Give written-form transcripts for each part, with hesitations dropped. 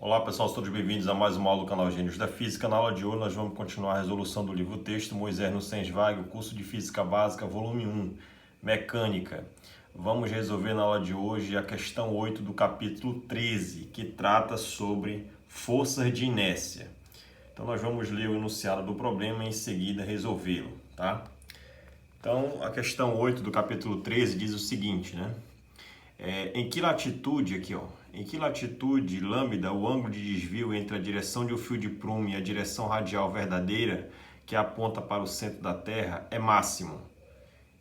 Olá pessoal, todos bem-vindos a mais uma aula do canal Gênios da Física. Na aula de hoje nós vamos continuar a resolução do livro texto Moisés no Senswag, o curso de Física Básica, volume 1, Mecânica. Vamos resolver na aula de hoje a questão 8 do capítulo 13, que trata sobre forças de inércia. Então nós vamos ler o enunciado do problema e em seguida resolvê-lo, tá? Então a questão 8 do capítulo 13 diz o seguinte, né? Em que latitude, aqui ó, em que latitude lambda o ângulo de desvio entre a direção de um fio de prumo e a direção radial verdadeira que aponta para o centro da Terra é máximo?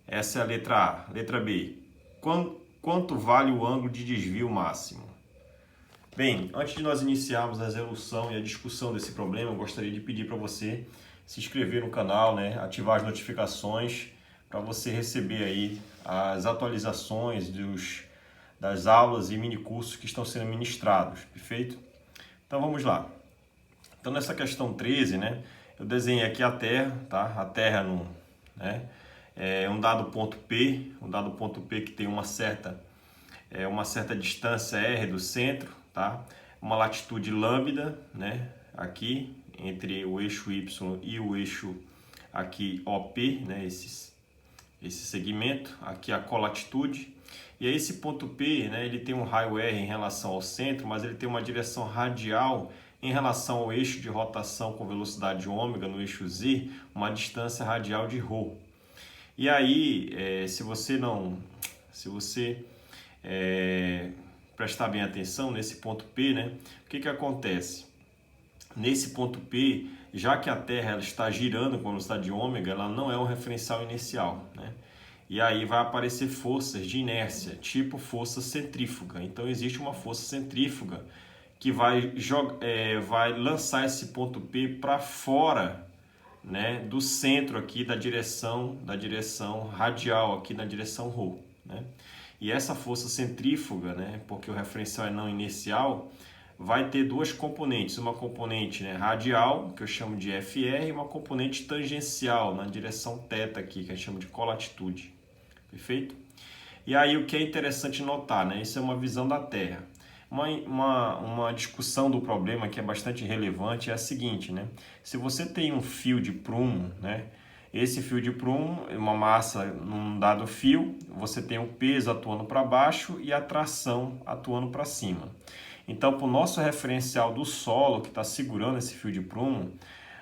Essa é a letra A. Letra B. Quanto vale o ângulo de desvio máximo? Bem, antes de nós iniciarmos a resolução e a discussão desse problema, eu gostaria de pedir para você se inscrever no canal, né, ativar as notificações para você receber aí as atualizações das aulas e minicursos que estão sendo ministrados, perfeito? Então vamos lá. Então nessa questão 13, né, eu desenhei aqui a Terra, tá? A Terra é um dado ponto P, que tem uma certa distância R do centro, tá? Uma latitude lambda, né, aqui entre o eixo Y e o eixo aqui OP, né, esse segmento, aqui a colatitude. E aí esse ponto P, né, ele tem um raio R em relação ao centro, mas ele tem uma direção radial em relação ao eixo de rotação com velocidade ômega no eixo Z, uma distância radial de ρ. E aí, se você prestar bem atenção nesse ponto P, né, o que acontece? Nesse ponto P, já que a Terra ela está girando com velocidade de ômega, ela não é um referencial inicial, né? E aí vai aparecer forças de inércia, tipo força centrífuga. Então existe uma força centrífuga que vai lançar esse ponto P para fora, né, do centro aqui da direção radial aqui na direção ρ, né? E essa força centrífuga, né, porque o referencial é não inicial, vai ter duas componentes, uma componente, né, radial, que eu chamo de FR, e uma componente tangencial na direção θ aqui, que eu chamo de colatitude. Perfeito? E aí o que é interessante notar, né? Isso é uma visão da Terra. Uma discussão do problema que é bastante relevante é a seguinte, né? Se você tem um fio de prumo, né? Esse fio de prumo, uma massa num dado fio, você tem o peso atuando para baixo e a tração atuando para cima. Então, para o nosso referencial do solo que está segurando esse fio de prumo,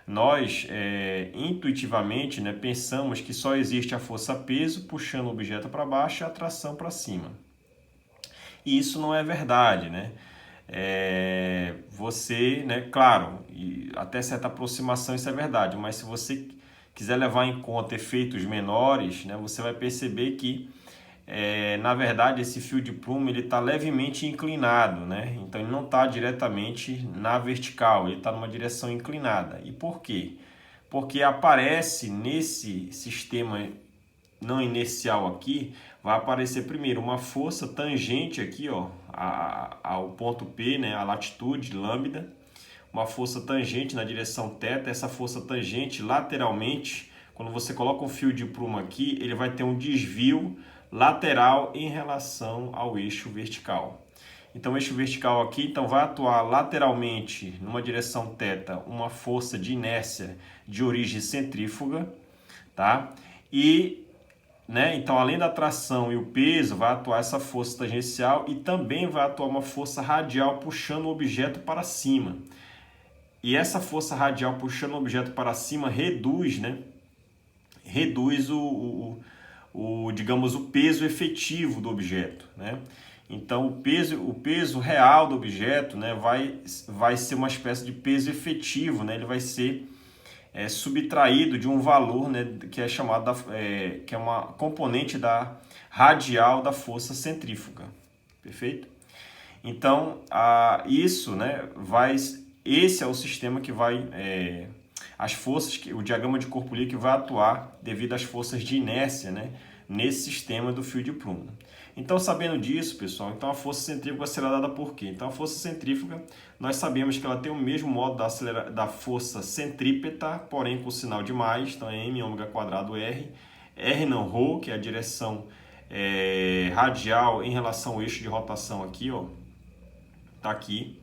nós intuitivamente, né, pensamos que só existe a força peso puxando o objeto para baixo e a tração para cima. E isso não é verdade, né? Claro, e até certa aproximação isso é verdade, mas se você quiser levar em conta efeitos menores, né, você vai perceber que na verdade esse fio de prumo ele está levemente inclinado, né? Então ele não está diretamente na vertical, ele está numa direção inclinada. E por quê? Porque aparece nesse sistema não inercial aqui, vai aparecer primeiro uma força tangente aqui, ó, ao ponto P, né, a latitude lambda, uma força tangente na direção θ. Essa força tangente lateralmente, quando você coloca um fio de prumo aqui, ele vai ter um desvio lateral em relação ao eixo vertical. Então o eixo vertical aqui vai atuar lateralmente numa direção θ, uma força de inércia de origem centrífuga, tá? E, né, então além da tração e o peso, vai atuar essa força tangencial e também vai atuar uma força radial puxando o objeto para cima. E essa força radial puxando o objeto para cima reduz, né? Reduz digamos, o peso efetivo do objeto, né? Então o peso real do objeto, né, vai ser uma espécie de peso efetivo, né? Ele vai ser subtraído de um valor, né, que é chamado que é uma componente da radial da força centrífuga, perfeito? Então isso, né, esse é o sistema que vai as forças, o diagrama de corpo líquido vai atuar devido às forças de inércia, né, nesse sistema do fio de prumo. Então, sabendo disso, pessoal, então a força centrífuga será dada por quê? Então, a força centrífuga, nós sabemos que ela tem o mesmo modo da força centrípeta, porém com sinal de mais, então é m ômega quadrado R, R não ρ, que é a direção radial em relação ao eixo de rotação aqui, ó, tá aqui.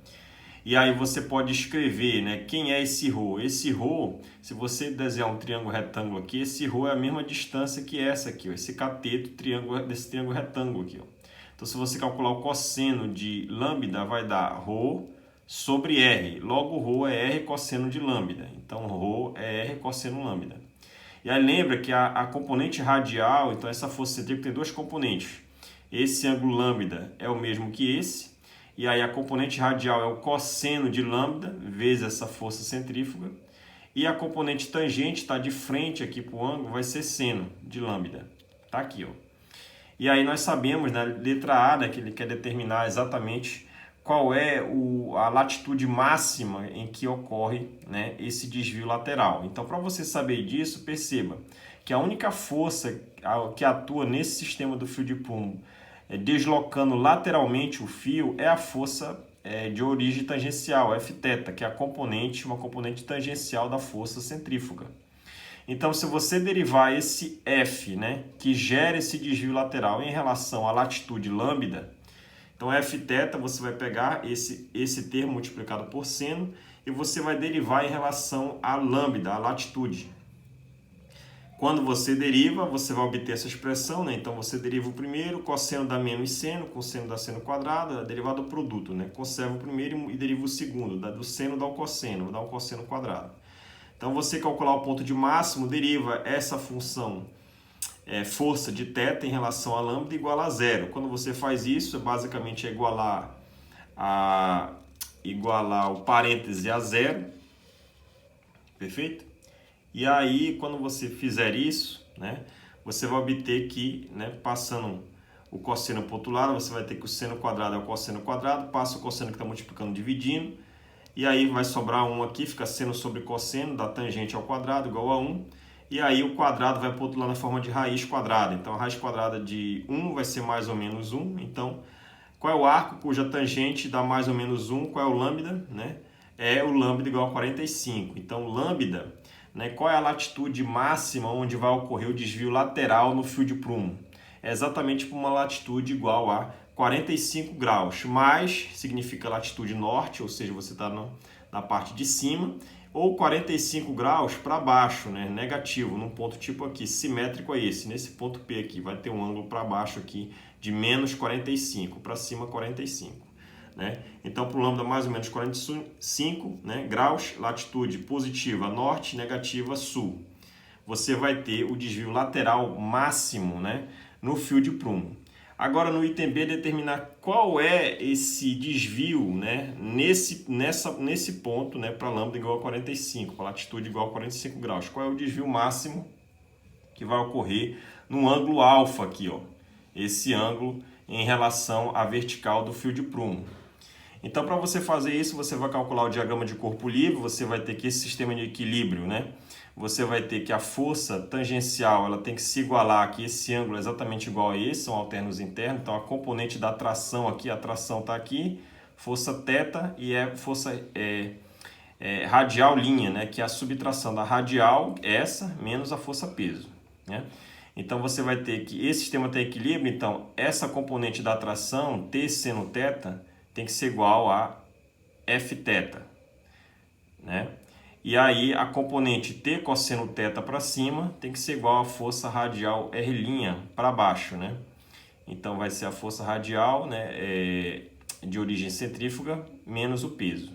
E aí você pode escrever, né, quem é esse ρ. Esse ρ, se você desenhar um triângulo retângulo aqui, esse ρ é a mesma distância que essa aqui, ó, esse cateto desse triângulo retângulo aqui. Ó. Então, se você calcular o cosseno de lambda, vai dar ρ sobre R. Logo, ρ é R cosseno de lambda. Então, ρ é R cosseno lambda. E aí lembra que a componente radial, então essa força centrífuga tem duas componentes. Esse ângulo lambda é o mesmo que esse. E aí a componente radial é o cosseno de lambda vezes essa força centrífuga. E a componente tangente está de frente aqui para o ângulo, vai ser seno de lambda. Está aqui, ó. E aí nós sabemos, na letra A, né, que ele quer determinar exatamente qual é a latitude máxima em que ocorre, né, esse desvio lateral. Então, para você saber disso, perceba que a única força que atua nesse sistema do fio de prumo, deslocando lateralmente o fio, é a força de origem tangencial, Fθ, que é uma componente tangencial da força centrífuga. Então, se você derivar esse F, né, que gera esse desvio lateral em relação à latitude lambda, então Fθ você vai pegar esse termo multiplicado por seno e você vai derivar em relação à lambda, a latitude. Quando você deriva, você vai obter essa expressão, né? Então você deriva o primeiro, cosseno dá menos seno, cosseno dá seno quadrado, a derivada do produto, né? Conserva o primeiro e deriva o segundo, do seno dá o cosseno quadrado. Então você calcular o ponto de máximo, deriva essa função força de θ em relação a lambda igual a zero. Quando você faz isso, basicamente é igualar o parêntese a zero, perfeito? E aí, quando você fizer isso, né, você vai obter que, né, passando o cosseno para o outro lado, você vai ter que o seno quadrado é o cosseno quadrado, passa o cosseno que está multiplicando, dividindo, e aí vai sobrar 1 aqui, fica seno sobre cosseno da tangente ao quadrado igual a 1, e aí o quadrado vai para o outro lado na forma de raiz quadrada. Então, a raiz quadrada de 1 vai ser mais ou menos 1. Então, qual é o arco cuja tangente dá mais ou menos 1? Qual é o lambda? Né? É o lambda igual a 45. Então, lambda, né, qual é a latitude máxima onde vai ocorrer o desvio lateral no fio de prumo? É exatamente para uma latitude igual a 45 graus. Mais significa latitude norte, ou seja, você está na parte de cima, ou 45 graus para baixo, né? Negativo, num ponto tipo aqui, simétrico a esse. Nesse ponto P aqui, vai ter um ângulo para baixo aqui de menos 45, para cima 45. Né? Então, para o lambda mais ou menos 45, né, graus, latitude positiva norte, negativa sul. Você vai ter o desvio lateral máximo, né, no fio de prumo. Agora, no item B, determinar qual é esse desvio, né, nesse ponto, né, para lambda igual a 45, para latitude igual a 45 graus. Qual é o desvio máximo que vai ocorrer no ângulo alfa aqui, ó, esse ângulo em relação à vertical do fio de prumo. Então, para você fazer isso, você vai calcular o diagrama de corpo livre, você vai ter que esse sistema de equilíbrio, né, você vai ter que a força tangencial ela tem que se igualar aqui, esse ângulo é exatamente igual a esse, são alternos internos, então a componente da tração aqui, a tração está aqui, força θ e força radial linha, né, que é a subtração da radial, essa, menos a força peso. Né? Então você vai ter que, esse sistema tem equilíbrio, então essa componente da tração, T seno θ, tem que ser igual a Fθ. Né? E aí a componente T cosseno θ para cima tem que ser igual à força radial R' para baixo, né? Então vai ser a força radial, né, de origem centrífuga menos o peso.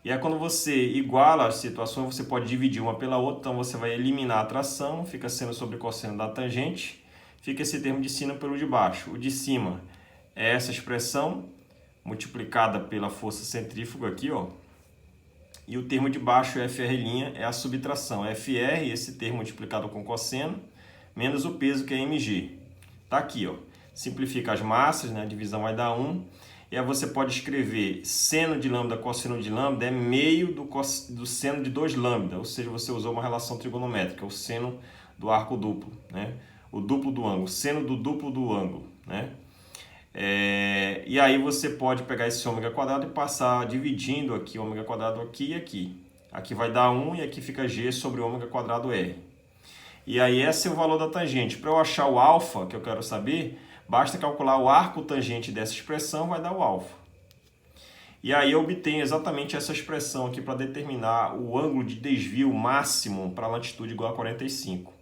E aí quando você iguala as situações, você pode dividir uma pela outra, então você vai eliminar a tração, fica seno sobre cosseno da tangente, fica esse termo de cima pelo de baixo. O de cima é essa expressão multiplicada pela força centrífuga aqui, ó. E o termo de baixo, FR', é a subtração. FR, esse termo multiplicado com cosseno, menos o peso, que é mg. Tá aqui, ó. Simplifica as massas, né? A divisão vai dar 1. E aí você pode escrever seno de lambda, cosseno de lambda, é meio do seno de 2 lambda. Ou seja, você usou uma relação trigonométrica, o seno do arco duplo, né? O duplo do ângulo, seno do duplo do ângulo, né? E aí você pode pegar esse ômega quadrado e passar dividindo aqui ômega quadrado aqui e aqui. Aqui vai dar 1 e aqui fica g sobre ômega quadrado r. E aí esse é o valor da tangente. Para eu achar o alfa, que eu quero saber, basta calcular o arco tangente dessa expressão, vai dar o alfa. E aí eu obtenho exatamente essa expressão aqui para determinar o ângulo de desvio máximo para a latitude igual a 45.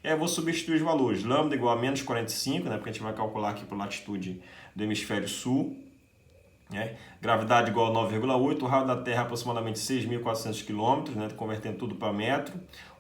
E aí eu vou substituir os valores. Lambda igual a menos 45, né, porque a gente vai calcular aqui para a latitude do hemisfério sul. Né? Gravidade igual a 9,8, o raio da Terra é aproximadamente 6.400 km, né? Convertendo tudo para metro.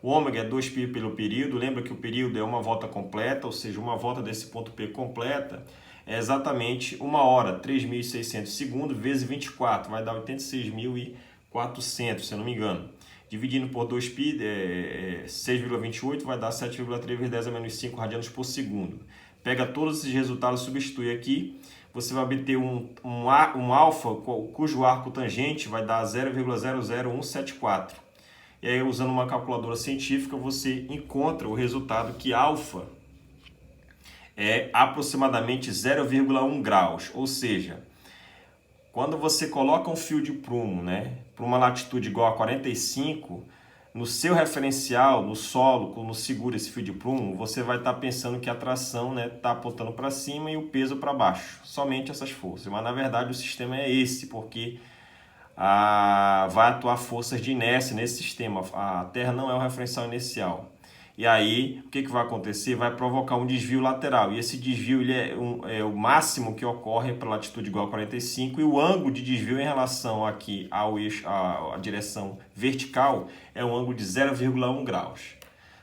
O ômega é 2π pelo período. Lembra que o período é uma volta completa, ou seja, uma volta desse ponto P completa é exatamente 1 hora, 3.600 segundos, vezes 24, vai dar 86.400, se eu não me engano. Dividindo por 2π, 6,28, vai dar 7,3 vezes 10 a menos 5 radianos por segundo. Pega todos esses resultados, substitui aqui, você vai obter um alfa cujo arco tangente vai dar 0,00174. E aí, usando uma calculadora científica, você encontra o resultado que alfa é aproximadamente 0,1 graus. Ou seja, quando você coloca um fio de prumo, né, para uma latitude igual a 45, no seu referencial, no solo, quando segura esse fio de prumo, você vai estar pensando que a tração está apontando para cima e o peso para baixo. Somente essas forças. Mas, na verdade, o sistema é esse, porque vai atuar forças de inércia nesse sistema. A Terra não é o referencial inicial. E aí, o que vai acontecer? Vai provocar um desvio lateral. E esse desvio ele é o máximo que ocorre para latitude igual a 45. E o ângulo de desvio em relação aqui ao eixo, à direção vertical, é um ângulo de 0,1 graus.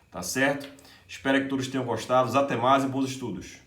Tá certo? Espero que todos tenham gostado. Até mais e bons estudos.